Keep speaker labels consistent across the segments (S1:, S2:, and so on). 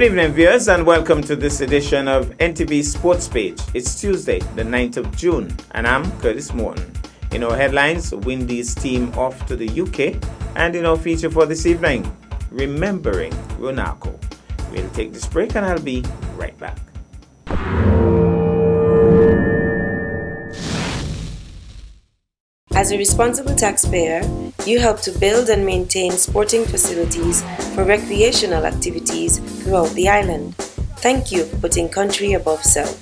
S1: Good evening, viewers, and welcome to this edition of NTV Sports Page. It's Tuesday, the 9th of June, and I'm Curtis Morton. In our headlines, Windies team off to the UK, and in our feature for this evening, remembering Runako. We'll take this break, and I'll be right back.
S2: As a responsible taxpayer, you help to build and maintain sporting facilities for recreational activities throughout the island. Thank you for putting country above self.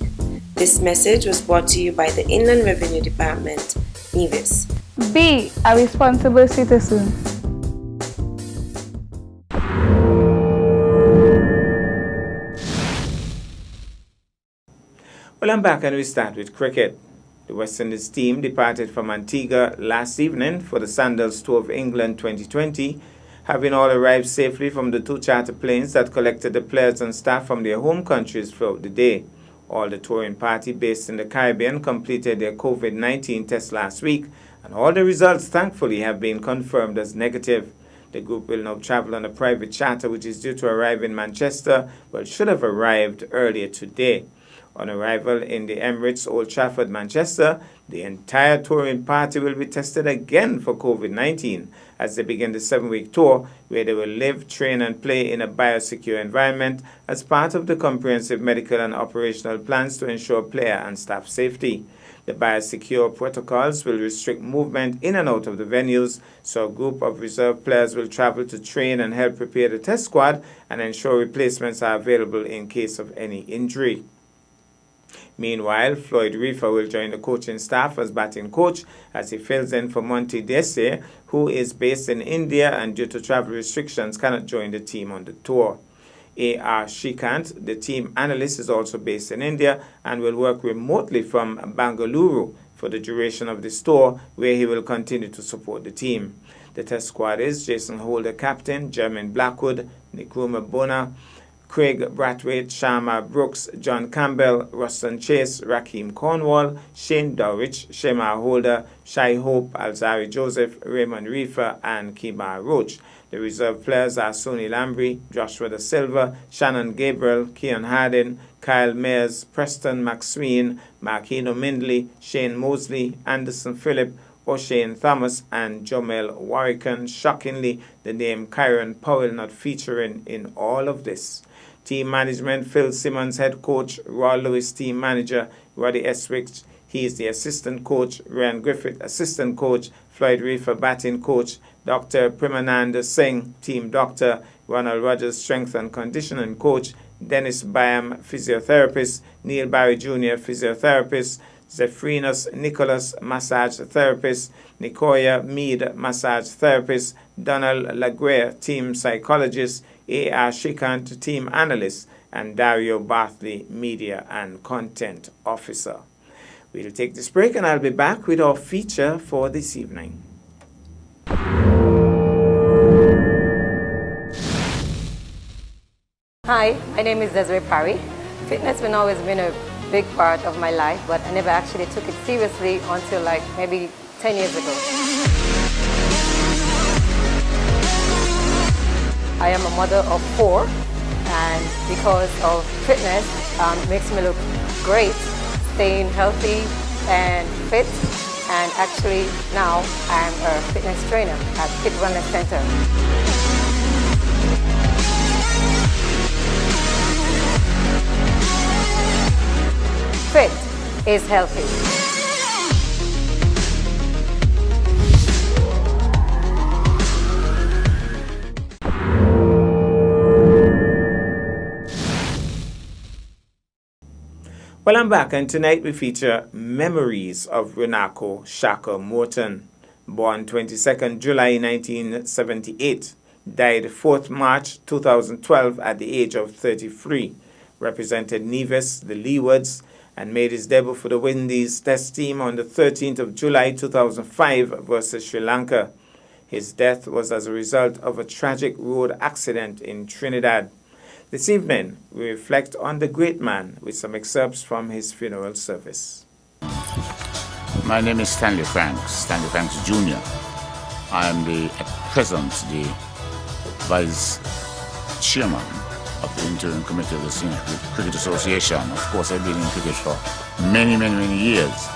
S2: This message was brought to you by the Inland Revenue Department, Nevis.
S3: Be a responsible citizen.
S1: Well, I'm back, and we start with cricket. The West Indies team departed from Antigua last evening for the Sandals Tour of England 2020, having all arrived safely from the two charter planes that collected the players and staff from their home countries throughout the day. All the touring party based in the Caribbean completed their COVID-19 test last week, and all the results, thankfully, have been confirmed as negative. The group will now travel on a private charter which is due to arrive in Manchester, but should have arrived earlier today. On arrival in the Emirates Old Trafford, Manchester, the entire touring party will be tested again for COVID-19 as they begin the 7-week tour, where they will live, train and play in a biosecure environment as part of the comprehensive medical and operational plans to ensure player and staff safety. The biosecure protocols will restrict movement in and out of the venues, so a group of reserve players will travel to train and help prepare the test squad and ensure replacements are available in case of any injury. Meanwhile, Floyd Reefer will join the coaching staff as batting coach as he fills in for Monty Desai, who is based in India and due to travel restrictions cannot join the team on the tour. A.R. Shrikant, the team analyst, is also based in India and will work remotely from Bangalore for the duration of this tour, where he will continue to support the team. The test squad is Jason Holder, captain, Jermaine Blackwood, Nkrumah Bonner, Craig Brathwaite, Sharma Brooks, John Campbell, Ruston Chase, Raheem Cornwall, Shane Dowrich, Shema Holder, Shai Hope, Alzari Joseph, Raymond Reefer, and Kemar Roach. The reserve players are Sonny Lambry, Joshua Da Silva, Shannon Gabriel, Keon Hardin, Kyle Mayers, Preston McSween, Marquino Mindley, Shane Mosley, Anderson Phillip, O'Shane Thomas, and Jomel Warrican. Shockingly, the name Kyron Powell not featuring in all of this. Team management: Phil Simmons, head coach; Roy Lewis, team manager; Roddy Eswick, he is the assistant coach; Ryan Griffith, assistant coach; Floyd Reefer, batting coach; Dr. Premanand Singh, team doctor; Ronald Rogers, strength and conditioning coach; Dennis Byam, physiotherapist; Neil Barry Jr., physiotherapist; Zephrinus Nicholas, massage therapist; Nicoya Mead, massage therapist; Donald Laguerre, team psychologist; A.R. Shrikant, team analyst; and Dario Bartley, media and content officer. We'll take this break, and I'll be back with our feature for this evening.
S4: Hi, my name is Desiree Parry. Fitness has always been a big part of my life, but I never actually took it seriously until maybe 10 years ago. I am a mother of 4, and because of fitness, it makes me look great, staying healthy and fit, and actually now I'm a fitness trainer at Fit Wellness Center. Fit is healthy.
S1: Well, I'm back, and tonight we feature memories of Runako Shaka Morton. Born 22nd July 1978, died 4th March 2012 at the age of 33. Represented Nevis, the Leewards, and made his debut for the Windies Test team on the 13th of July 2005 versus Sri Lanka. His death was as a result of a tragic road accident in Trinidad. This evening, we reflect on the great man with some excerpts from his funeral service.
S5: My name is Stanley Franks Jr. I am at present the Vice Chairman of the interim committee of the Senior Cricket Association. Of course, I've been in cricket for many, many, many years.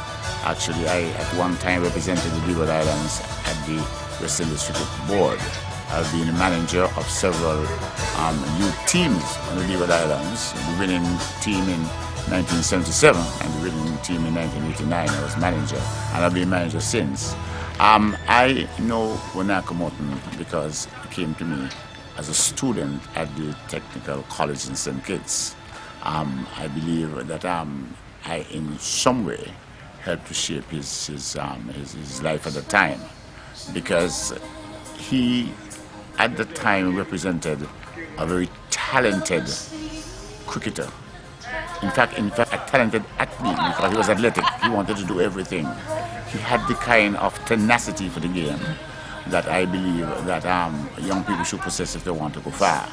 S5: Actually, I at one time represented the Leeward Islands at the West Indies Cricket Board. I've been a manager of several youth teams on the Leeward Islands. The winning team in 1977 and the winning team in 1989. I was manager, and I've been manager since. I know Wanaka Morton because he came to me as a student at the Technical College in St. Kitts. I believe that I, in some way, helped to shape his life at the time, because he, at the time, represented a very talented cricketer. In fact, a talented athlete, because he was athletic. He wanted to do everything. He had the kind of tenacity for the game that I believe that young people should possess if they want to go far.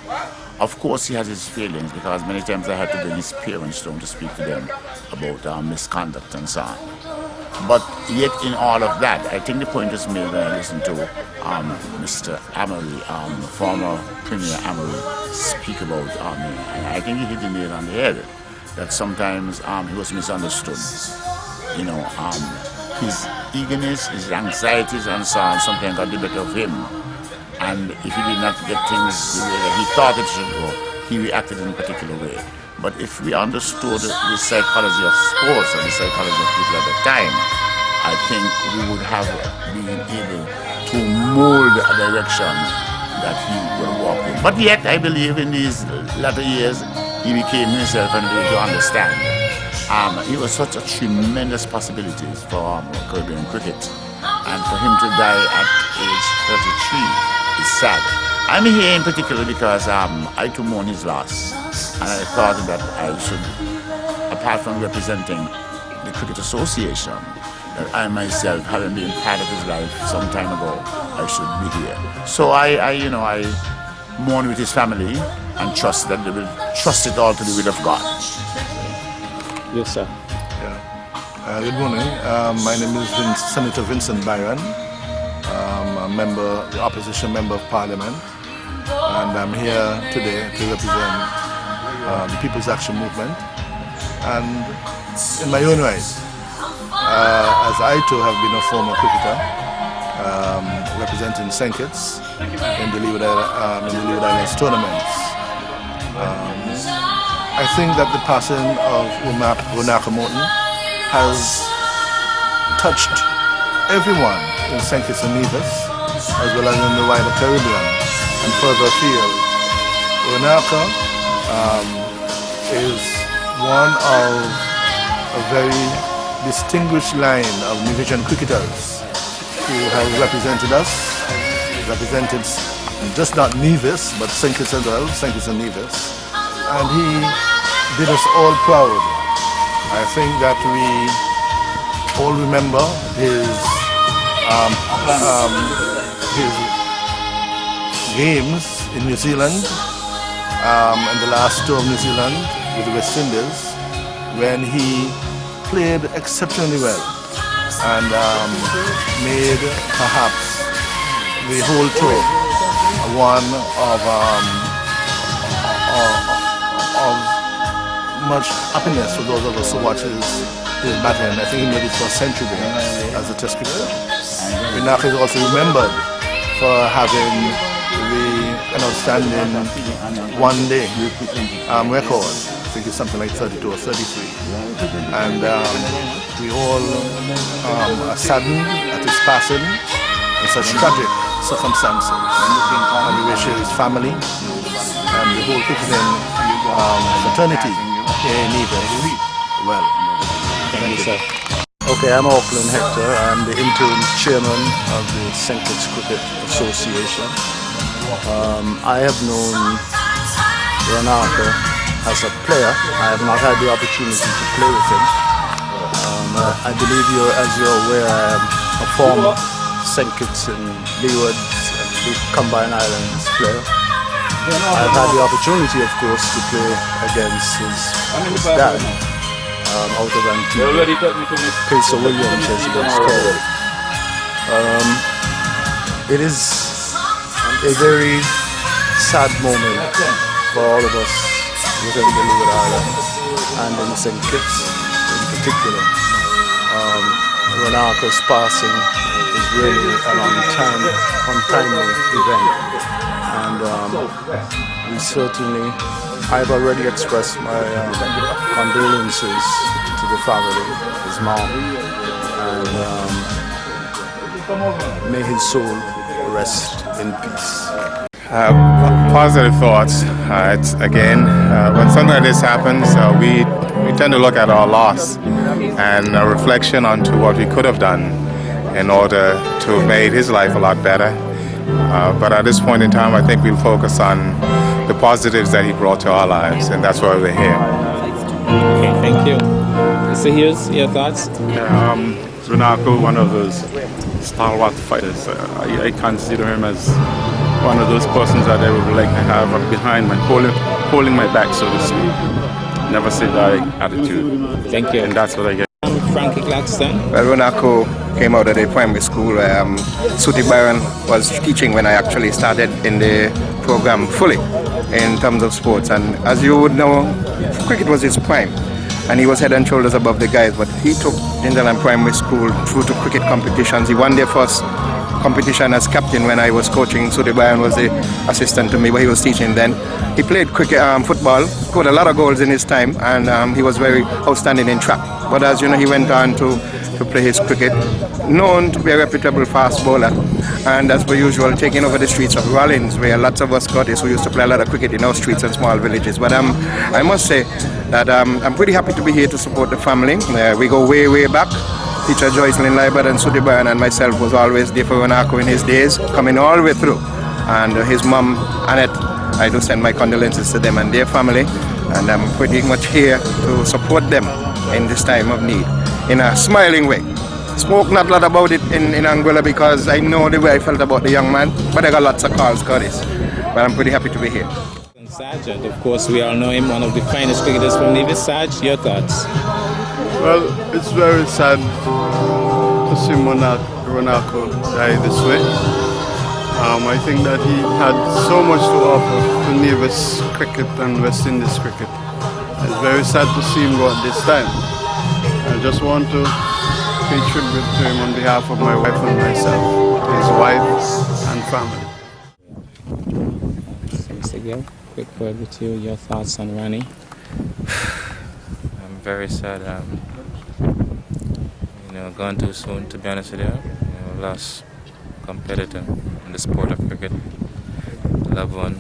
S5: Of course, he has his failings, because many times I had to bring his parents to him to speak to them about misconduct and so on. But yet, in all of that, I think the point was made when I listened to Mr. Amory, former Premier Amory, speak about me. And I think he hit the nail on the head, that sometimes he was misunderstood. You know, his eagerness, his anxieties and so on sometimes got the better of him. And if he did not get things the way that he thought it should go, he reacted in a particular way. But if we understood the psychology of sports and the psychology of people at the time, I think we would have been able to mold a direction that he will walk in. But yet, I believe in these latter years, he became himself and began to understand. He was such a tremendous possibility for Caribbean cricket. And for him to die at age 33 is sad. I'm here in particular because I too mourn his loss. And I thought that I should, apart from representing the Cricket Association, that I myself, having been part of his life some time ago, I should be here. So I mourn with his family and trust that they will trust it all to the will of God.
S6: Yes, sir.
S7: Yeah. Good morning. My name is Senator Vincent Byron. I'm the opposition member of Parliament, and I'm here today to represent the People's Action Movement. And in my own right, as I too have been a former cricketer, representing St. Kitts in the Leeward Islands tournaments. I think that the passing of Wanaka Morton has touched everyone in St. Kitts and Nevis, as well as in the wider Caribbean and further afield. Wanaka is one of a very distinguished line of Nevisian cricketers who have represented us, represented just not Nevis, but St. Kitts as well, St. Kitts and Nevis. And he did us all proud. I think that we all remember his games in New Zealand, and the last tour of New Zealand with the West Indies, when he played exceptionally well and made perhaps the whole tour one of much happiness for those of us who watch his batting. I think he made it for a century there as a test cricketer. Wanaka is also remembered for having an outstanding one-day record. I think it's something like 32 or 33. And we all are saddened at his passing in such tragic circumstances. And we wish his family and the whole cricketing fraternity in Nevis well.
S6: Thank you, sir. Okay, I'm Auckland Hector. I'm the interim chairman of the St. Kitts Cricket Association. I have known Wanaka as a player. I have not had the opportunity to play with him. I believe as you're aware, I am a former St. Kitts and Leeward and the Combined Islands player. I've had the opportunity, of course, to play against his dad out of Antigua, Pacer Williams, as he was called. It is a very sad moment for all of us within the Leeward Islands and in St. Kitts in particular. Runarko's passing is really an untimely event, and I've already expressed my condolences to the family, his mom, and may his soul rest in peace.
S8: Positive thoughts. When something like this happens, we tend to look at our loss and a reflection onto what we could have done in order to have made his life a lot better. But at this point in time, I think we'll focus on the positives that he brought to our lives, and that's why we're here.
S1: Okay, thank you. So here's your thoughts.
S9: Runarko, one of those stalwart fighters. I consider him as one of those persons that I would like to have behind my holding my back, so to speak. Never say die attitude.
S1: Thank you.
S9: And that's what I get.
S1: Frankie Claxton.
S10: Well, Runarko came out of the primary school where Sooty Byron was teaching when I actually started in the program fully in terms of sports. And as you would know, cricket was his prime. And he was head and shoulders above the guys. But he took Gingerland Primary School through to cricket competitions. He won their first competition as captain when I was coaching. Sooty Byron was the assistant to me, but he was teaching then. He played cricket, football, scored a lot of goals in his time, and he was very outstanding in track. But as you know, he went on to play his cricket, known to be a reputable fast bowler, and as per usual, taking over the streets of Rollins, where lots of us Scottish who used to play a lot of cricket in our streets and small villages. But I must say that I'm pretty happy to be here to support the family. We go way, way back. Teacher Joycelyn Liebert and Sooty Byron and myself was always there for Runarko in his days, coming all the way through. And his mom, Annette, I do send my condolences to them and their family. And I'm pretty much here to support them in this time of need, in a smiling way. Spoke not a lot about it in Anguilla because I know the way I felt about the young man, but I got lots of calls, Curtis. But I'm pretty happy to be here.
S1: Sargent, of course, we all know him, one of the finest cricketers from Navy. Sarge, your thoughts?
S11: Well, it's very sad to see Runarko die this way. I think that he had so much to offer to Nevis cricket and West Indies cricket. It's very sad to see him go at this time. I just want to pay tribute to him on behalf of my wife and myself, his wife and family.
S1: Mr. Gill, quick word with you, your thoughts on Ronnie?
S12: I'm very sad. Gone too soon, to be honest with you. Lost competitor in the sport of cricket. A loved one,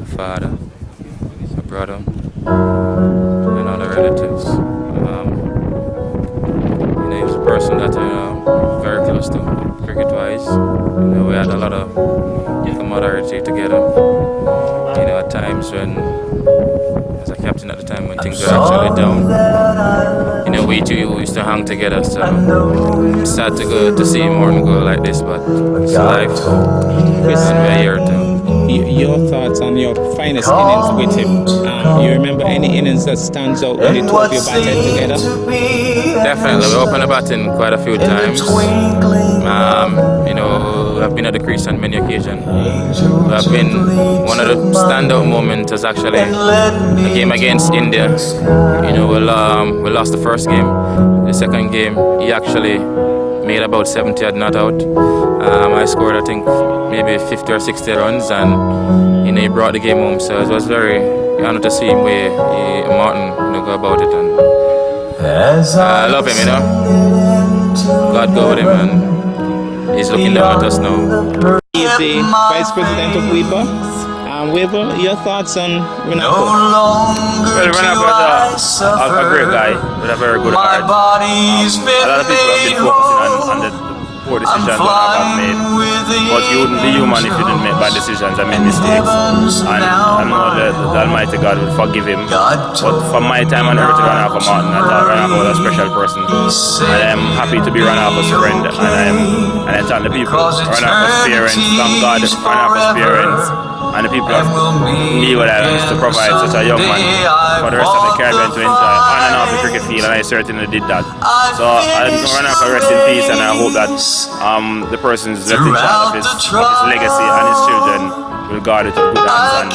S12: a father, a brother, and other relatives. He was a person that I'm very close to, cricket-wise. We had a lot of camaraderie together. At times when, as a captain at the time, when things were actually down, we two used to hang together. So I'm sad to see more and go like this, but it's life. And we're here too.
S1: Your thoughts on your finest innings with him? You remember any innings that stands out when the two of you batted together?
S12: Definitely, we opened the batting quite a few times. I've been at the crease on many occasions. I've been one of the standout moments is actually the game against India. We lost the first game. The second game, he actually made about 70 odd not out. I scored, I think, maybe 50 or 60 runs, and he brought the game home. So it was very honored to see him where Martin go about it. And I love him, God go with him, and he's looking down at us now.
S1: He's the Vice President of Weber. Weber, your thoughts on Runarko?
S13: Well, Runarko is a great guy with a very good heart. A lot of people have been focusing on the poor decisions Runarko have made. But you wouldn't be human if you didn't make bad decisions and make mistakes. And I know that the Almighty God will forgive him. But from my time on earth to Runarko Martin, I thought Runarko was a special person. And I'm happy to be Runarko's friend. And I tell the people, Runarko's parents, thank God, Runarko's parents, and the people of Leeward Islands to provide such a young man for the rest of the Caribbean to enjoy on and off the cricket field, and I certainly did that. So I'm Runarko rest in peace, and I hope that the persons left in charge of his legacy and his children will guard it with good hands and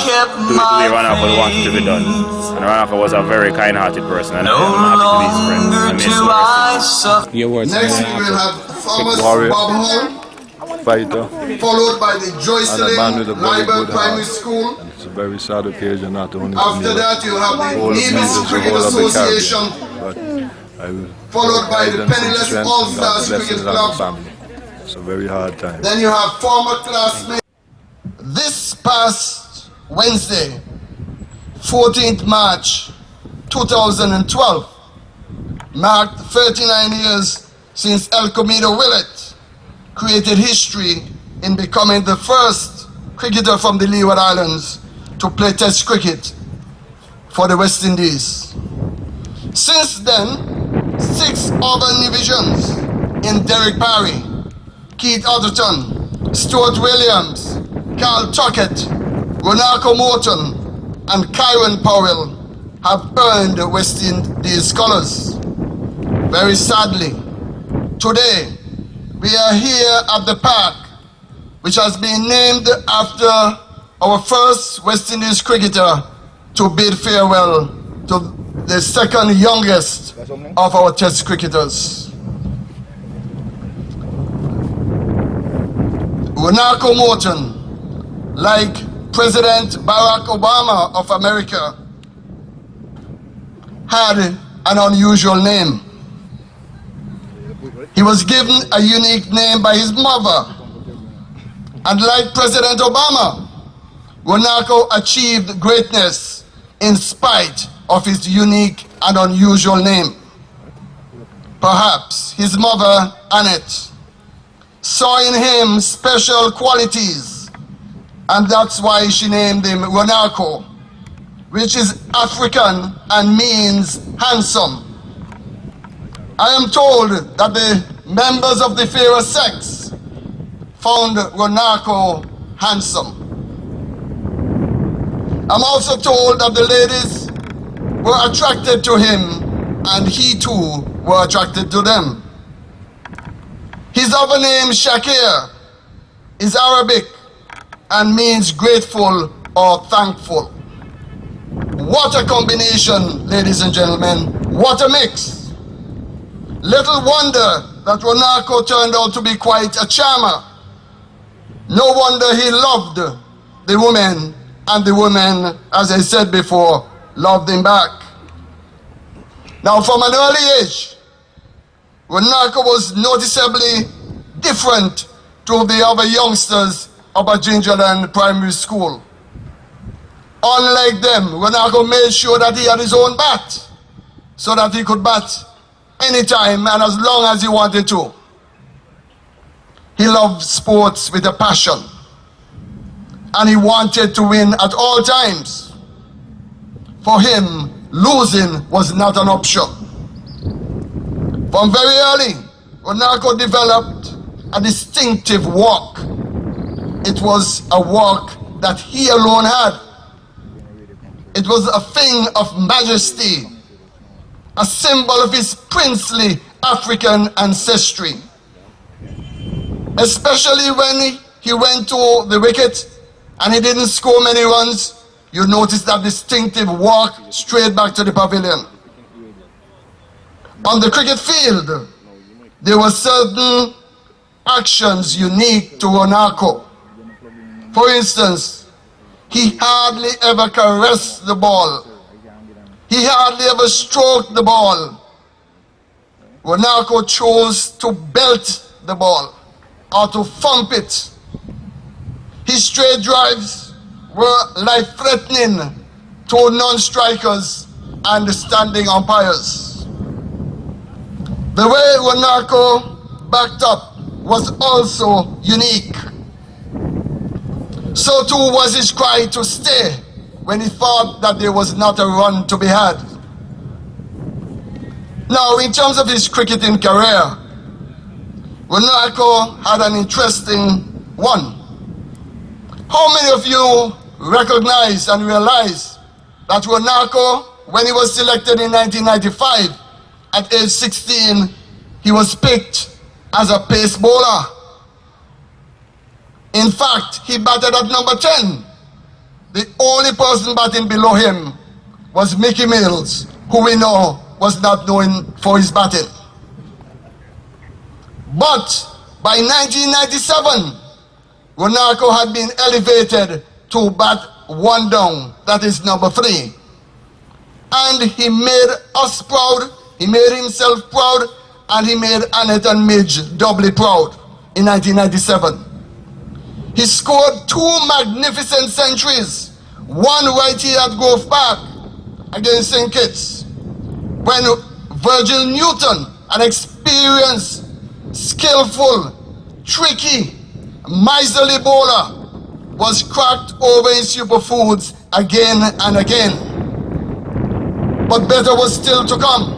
S13: do it the way Ranako wanted it to be done. And Ranako was a very kind-hearted person, and I'm happy to be his friend. I mean,
S6: your words.
S7: Next we will have Thomas
S6: Warrior.
S7: Bob Hall,
S6: Fighter.
S7: followed by the
S6: And a man with a
S7: Joycelyn
S6: very
S7: Liber
S6: good
S7: Primary
S6: heart.
S7: School.
S6: And it's a very sad occasion, not only for
S7: After
S6: me,
S7: that you have the
S6: all of
S7: Navy's
S6: leaders, the
S7: Cricket
S6: whole of the
S7: Association,
S6: Caribbean. But I will
S7: followed by the
S6: guide them some
S7: Penniless
S6: strength and
S7: All-Stars
S6: God's
S7: Cricket
S6: blessings on the
S7: Club.
S6: family. It's a very hard time.
S7: Then you have former classmates. This past Wednesday, 14th March 2012, marked 39 years since El Comido Willett created history in becoming the first cricketer from the Leeward Islands to play Test cricket for the West Indies. Since then, 6 urban divisions in Derek Parry, Keith Atherton, Stuart Williams, Carl Tuckett, Ronaldo Morton, and Kyron Powell have earned West Indies colours. Very sadly, today we are here at the park, which has been named after our first West Indies cricketer to bid farewell to the second youngest of our Test cricketers. Ronaldo Morton, like President Barack Obama of America, had an unusual name. He was given a unique name by his mother. And like President Obama, Ronaldo achieved greatness in spite of his unique and unusual name. Perhaps his mother, Annette, saw in him special qualities, and that's why she named him Ronaldo, which is African and means handsome. I am told that the members of the fairer sex found Ronaldo handsome. I'm also told that the ladies were attracted to him and he too were attracted to them. His other name, Shakir, is Arabic and means grateful or thankful. What a combination, ladies and gentlemen. What a mix. Little wonder that Ronaldo turned out to be quite a charmer. No wonder he loved the women, and the women, as I said before, loved him back. Now, from an early age, Ronaldo was noticeably different to the other youngsters of a Gingerland Primary School. Unlike them, Ronaldo made sure that he had his own bat, so that he could bat anytime and as long as he wanted to. He loved sports with a passion, and he wanted to win at all times. For him, losing was not an option. From very early, Ronaldo developed a distinctive walk. It was a walk that he alone had. It was a thing of majesty, a symbol of his princely African ancestry. Especially when he went to the wicket and he didn't score many runs, you notice that distinctive walk straight back to the pavilion. On the cricket field, there were certain actions unique to Ronaldo. For instance, he hardly ever caressed the ball. He hardly ever stroked the ball. Ronaldo chose to belt the ball or to thump it. His straight drives were life-threatening to non-strikers and the standing umpires. The way Ronaldo backed up was also unique. So too was his cry to stay when he thought that there was not a run to be had. Now, in terms of his cricketing career, Ronaldo had an interesting one. How many of you recognize and realize that Ronaldo, when he was selected in 1995, at age 16, he was picked as a pace bowler. In fact, he batted at number 10.
S14: The only person batting below him was Mickey Mills, who we know was not known for his batting. But by 1997, Runarko had been elevated to bat one down, that is number 3. And he made us proud, he made himself proud, and he made Annette and Midge doubly proud in 1997. He scored 2 magnificent centuries, one right here at Grove Park against St. Kitts, when Virgil Newton, an experienced, skillful, tricky, miserly bowler, was cracked over in superfoods again and again. But better was still to come.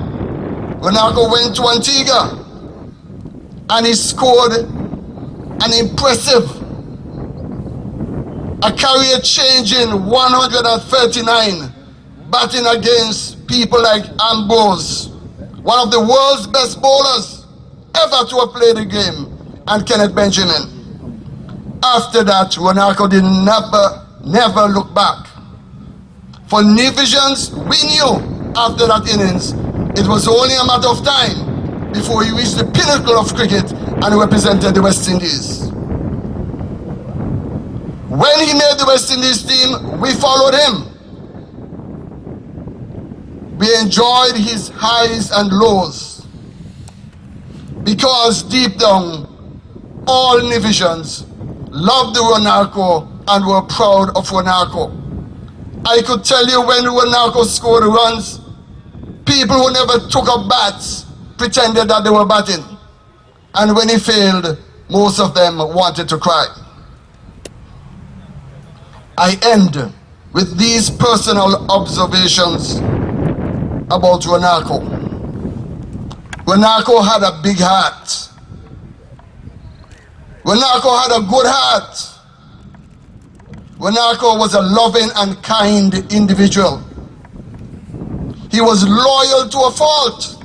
S14: Runarko went to Antigua and he scored an impressive, a career-changing 139, batting against people like Ambrose, one of the world's best bowlers ever to have played the game, and Kenneth Benjamin. After that, Runarko did never look back. For New Visions, we knew after that innings, it was only a matter of time before he reached the pinnacle of cricket and represented the West Indies. When he made the West Indies team, we followed him. We enjoyed his highs and lows, because deep down, all Nivisians loved Runarko and were proud of Runarko. I could tell you when Runarko scored runs, people who never took up bats pretended that they were batting. And when he failed, most of them wanted to cry. I end with these personal observations about Runarko. Runarko had a big heart. Runarko had a good heart. Runarko was a loving and kind individual. He was loyal to a fault.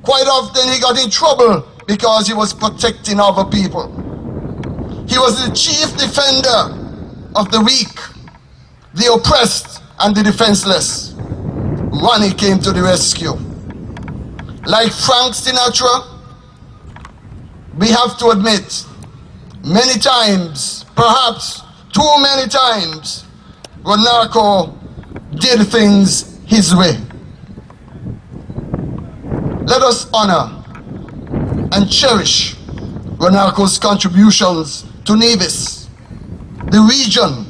S14: Quite often he got in trouble because he was protecting other people. He was the chief defender of the weak, the oppressed, and the defenseless. Ronnie came to the rescue. Like Frank Sinatra, we have to admit, many times, perhaps too many times, Runarko did things his way. Let us honor and cherish Runarko's contributions to Nevis, the region,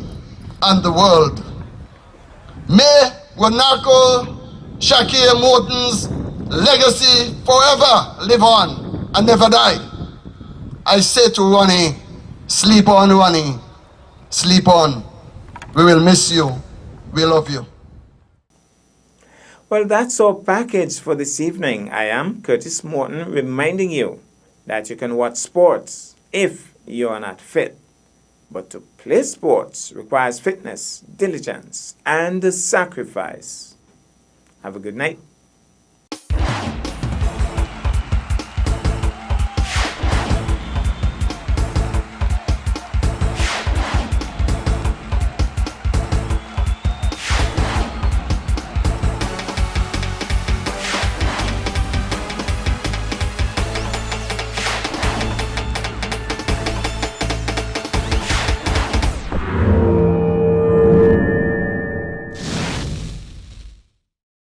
S14: and the world. May Runarko Shakir Morton's legacy forever live on and never die. I say to Ronnie, sleep on, Ronnie, sleep on. We will miss you. We love you.
S1: Well, that's our package for this evening. I am Curtis Morton, reminding you that you can watch sports if you are not fit. But to play sports requires fitness, diligence, and sacrifice. Have a good night.